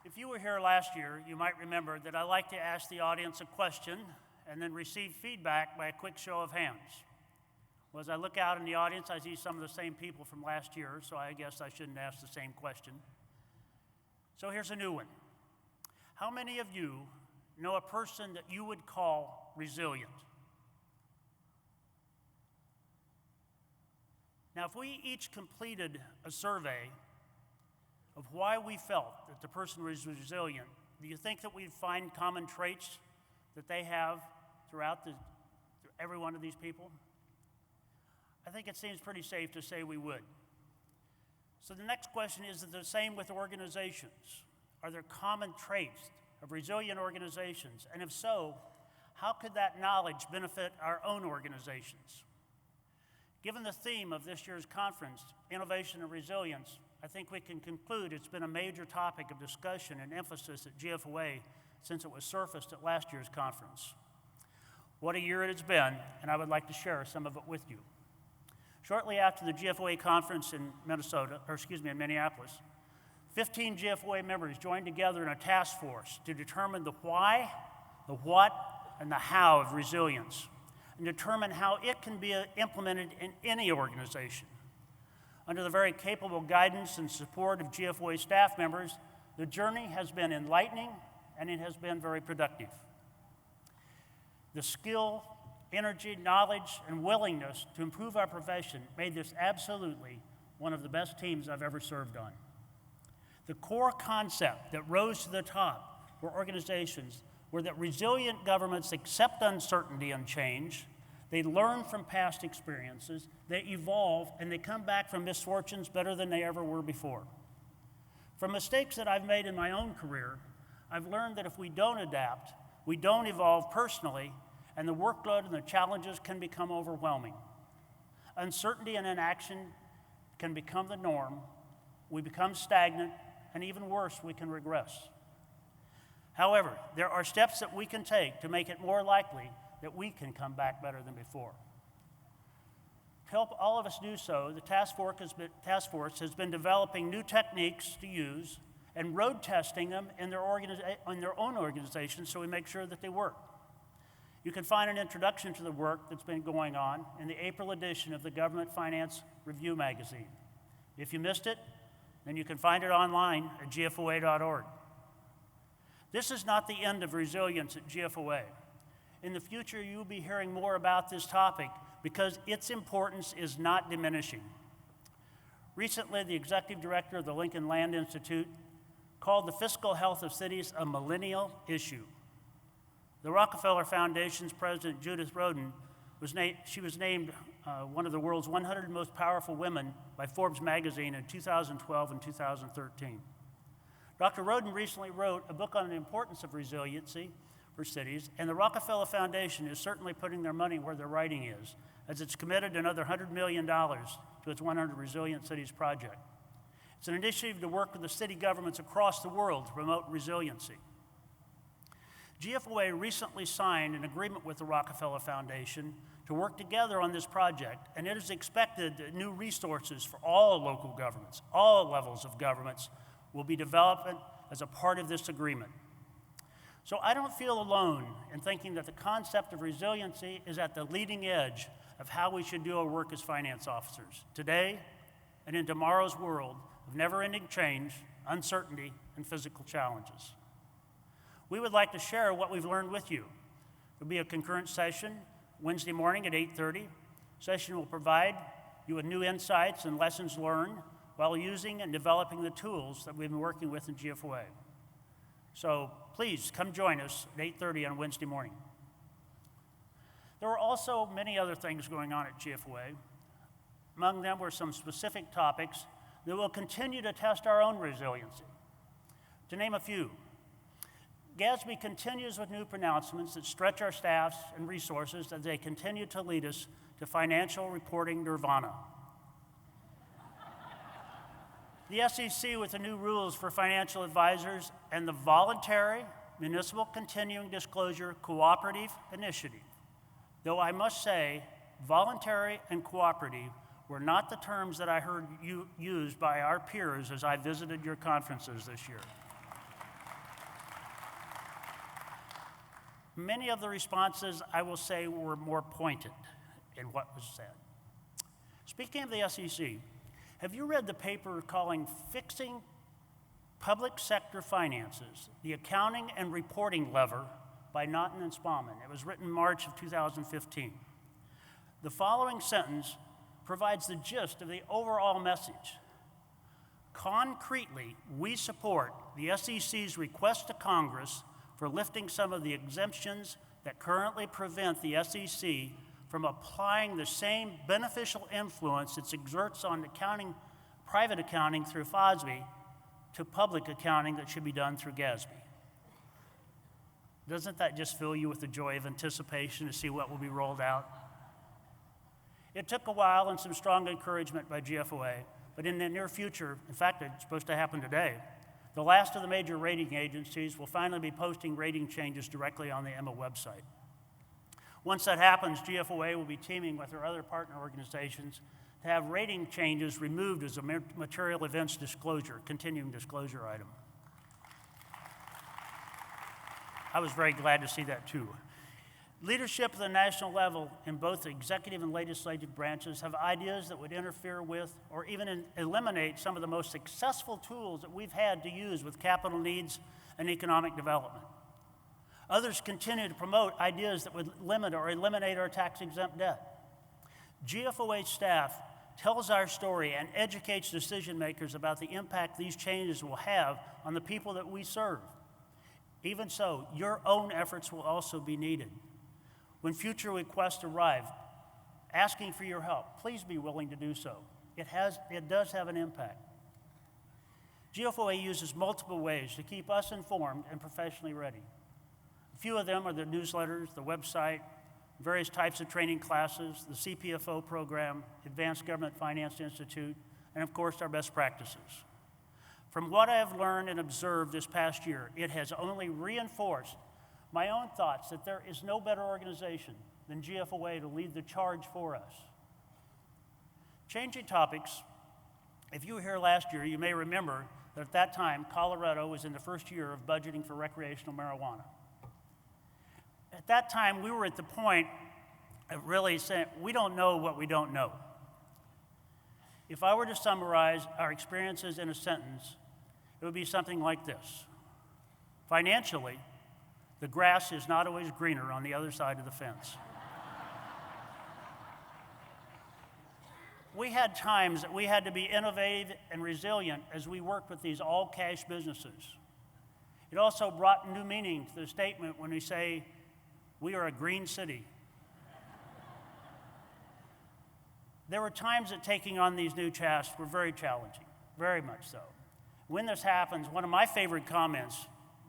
If you were here last year, you might remember that I like to ask the audience a question and then receive feedback by a quick show of hands. Well, as I look out in the audience, I see some of the same people from last year, so I guess I shouldn't ask the same question. So here's a new one. How many of you know a person that you would call resilient? Now, if we each completed a survey of why we felt that the person was resilient, do you think that we'd find common traits that they have through every one of these people? I think it seems pretty safe to say we would. So the next question is the same with organizations. Are there common traits of resilient organizations? And if so, how could that knowledge benefit our own organizations? Given the theme of this year's conference, Innovation and Resilience, I think we can conclude it's been a major topic of discussion and emphasis at GFOA since it was surfaced at last year's conference. What a year it has been, and I would like to share some of it with you. Shortly after the GFOA conference in Minneapolis, 15 GFOA members joined together in a task force to determine the why, the what, and the how of resilience, and determine how it can be implemented in any organization. Under the very capable guidance and support of GFOA staff members, the journey has been enlightening and it has been very productive. The skill, energy, knowledge, and willingness to improve our profession made this absolutely one of the best teams I've ever served on. The core concept that rose to the top for organizations were that resilient governments accept uncertainty and change, they learn from past experiences, they evolve, and they come back from misfortunes better than they ever were before. From mistakes that I've made in my own career, I've learned that if we don't adapt, we don't evolve personally, and the workload and the challenges can become overwhelming. Uncertainty and inaction can become the norm, we become stagnant, and even worse, we can regress. However, there are steps that we can take to make it more likely that we can come back better than before. To help all of us do so, the task force has been developing new techniques to use and road testing them in their own organizations so we make sure that they work. You can find an introduction to the work that's been going on in the April edition of the Government Finance Review magazine. If you missed it, then you can find it online at gfoa.org. This is not the end of resilience at GFOA. In the future, you'll be hearing more about this topic because its importance is not diminishing. Recently, the executive director of the Lincoln Land Institute called the fiscal health of cities a millennial issue. The Rockefeller Foundation's president, Judith Rodin, was named one of the world's 100 most powerful women by Forbes magazine in 2012 and 2013. Dr. Rodin recently wrote a book on the importance of resiliency for cities, and the Rockefeller Foundation is certainly putting their money where their writing is, as it's committed another $100 million to its 100 Resilient Cities project. It's an initiative to work with the city governments across the world to promote resiliency. GFOA recently signed an agreement with the Rockefeller Foundation to work together on this project, and it is expected that new resources for all local governments, all levels of governments, will be developed as a part of this agreement. So I don't feel alone in thinking that the concept of resiliency is at the leading edge of how we should do our work as finance officers, today and in tomorrow's world of never-ending change, uncertainty, and physical challenges. We would like to share what we've learned with you. There'll be a concurrent session Wednesday morning at 8:30. Session will provide you with new insights and lessons learned while using and developing the tools that we've been working with in GFOA. So please come join us at 8:30 on Wednesday morning. There were also many other things going on at GFOA. Among them were some specific topics that will continue to test our own resiliency. To name a few, GASB continues with new pronouncements that stretch our staffs and resources as they continue to lead us to financial reporting nirvana. The SEC with the new rules for financial advisors and the voluntary municipal continuing disclosure cooperative initiative. Though I must say, voluntary and cooperative were not the terms that I heard used by our peers as I visited your conferences this year. Many of the responses, I will say, were more pointed in what was said. Speaking of the SEC, have you read the paper calling Fixing Public Sector Finances, the Accounting and Reporting Lever by Naughton and Spaulding? It was written in March of 2015. The following sentence provides the gist of the overall message. Concretely, we support the SEC's request to Congress for lifting some of the exemptions that currently prevent the SEC from applying the same beneficial influence it exerts on accounting, private accounting through FOSB to public accounting that should be done through GASB. Doesn't that just fill you with the joy of anticipation to see what will be rolled out? It took a while and some strong encouragement by GFOA, but in the near future, in fact, it's supposed to happen today, the last of the major rating agencies will finally be posting rating changes directly on the EMA website. Once that happens, GFOA will be teaming with our other partner organizations to have rating changes removed as a material events disclosure, continuing disclosure item. I was very glad to see that too. Leadership at the national level in both the executive and legislative branches have ideas that would interfere with or even eliminate some of the most successful tools that we've had to use with capital needs and economic development. Others continue to promote ideas that would limit or eliminate our tax-exempt debt. GFOA staff tells our story and educates decision makers about the impact these changes will have on the people that we serve. Even so, your own efforts will also be needed. When future requests arrive, asking for your help, please be willing to do so. It does have an impact. GFOA uses multiple ways to keep us informed and professionally ready. A few of them are the newsletters, the website, various types of training classes, the CPFO program, Advanced Government Finance Institute, and of course our best practices. From what I have learned and observed this past year, it has only reinforced my own thoughts that there is no better organization than GFOA to lead the charge for us. Changing topics, if you were here last year, you may remember that at that time, Colorado was in the first year of budgeting for recreational marijuana. At that time, we were at the point of really saying, we don't know what we don't know. If I were to summarize our experiences in a sentence, it would be something like this. Financially, the grass is not always greener on the other side of the fence. We had times that we had to be innovative and resilient as we worked with these all-cash businesses. It also brought new meaning to the statement when we say, we are a green city. There were times that taking on these new tasks were very challenging, very much so. When this happens, one of my favorite comments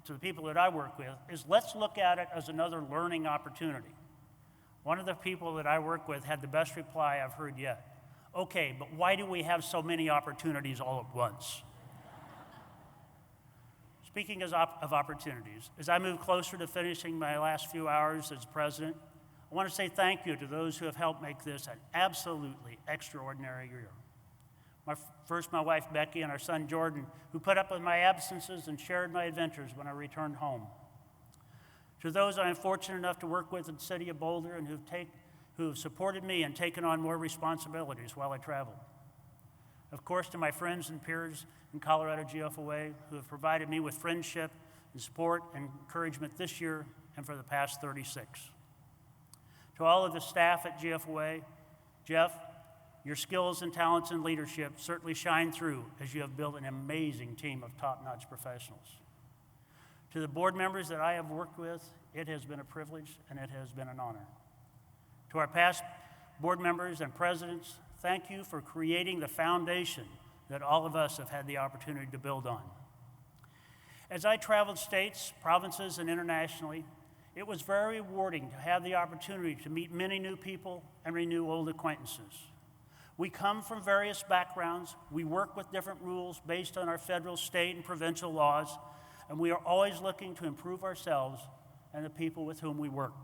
to the people that I work with is, let's look at it as another learning opportunity. One of the people that I work with had the best reply I've heard yet. Okay, but why do we have so many opportunities all at once? Speaking of opportunities, as I move closer to finishing my last few hours as president, I want to say thank you to those who have helped make this an absolutely extraordinary year. First, my wife, Becky, and our son, Jordan, who put up with my absences and shared my adventures when I returned home. To those I am fortunate enough to work with in the city of Boulder and who have supported me and taken on more responsibilities while I traveled. Of course, to my friends and peers in Colorado GFOA who have provided me with friendship and support and encouragement this year and for the past 36. To all of the staff at GFOA, Jeff, your skills and talents and leadership certainly shine through as you have built an amazing team of top-notch professionals. To the board members that I have worked with, it has been a privilege and it has been an honor. To our past board members and presidents, thank you for creating the foundation that all of us have had the opportunity to build on. As I traveled states, provinces, and internationally, it was very rewarding to have the opportunity to meet many new people and renew old acquaintances. We come from various backgrounds, we work with different rules based on our federal, state, and provincial laws, and we are always looking to improve ourselves and the people with whom we work.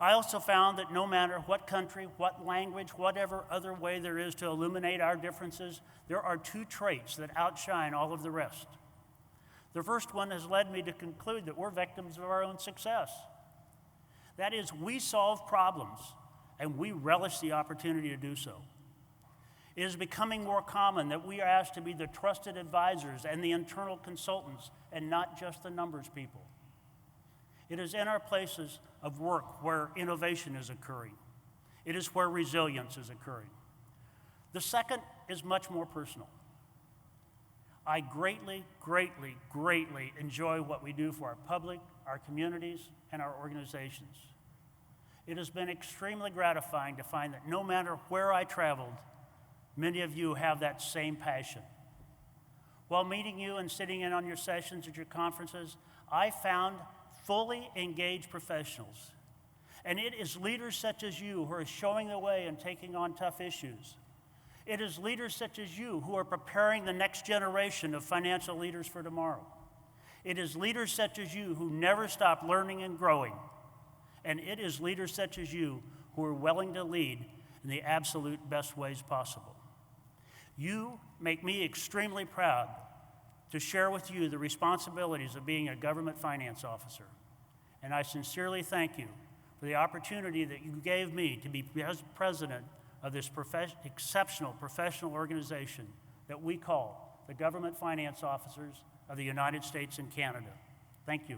I also found that no matter what country, what language, whatever other way there is to illuminate our differences, there are two traits that outshine all of the rest. The first one has led me to conclude that we're victims of our own success. That is, we solve problems, and we relish the opportunity to do so. It is becoming more common that we are asked to be the trusted advisors and the internal consultants, and not just the numbers people. It is in our places of work where innovation is occurring. It is where resilience is occurring. The second is much more personal. I greatly, greatly, greatly enjoy what we do for our public, our communities, and our organizations. It has been extremely gratifying to find that no matter where I traveled, many of you have that same passion. While meeting you and sitting in on your sessions at your conferences, I found fully engaged professionals. And it is leaders such as you who are showing the way and taking on tough issues. It is leaders such as you who are preparing the next generation of financial leaders for tomorrow. It is leaders such as you who never stop learning and growing. And it is leaders such as you who are willing to lead in the absolute best ways possible. You make me extremely proud to share with you the responsibilities of being a government finance officer. And I sincerely thank you for the opportunity that you gave me to be president of this exceptional professional organization that we call the Government Finance Officers of the United States and Canada. Thank you.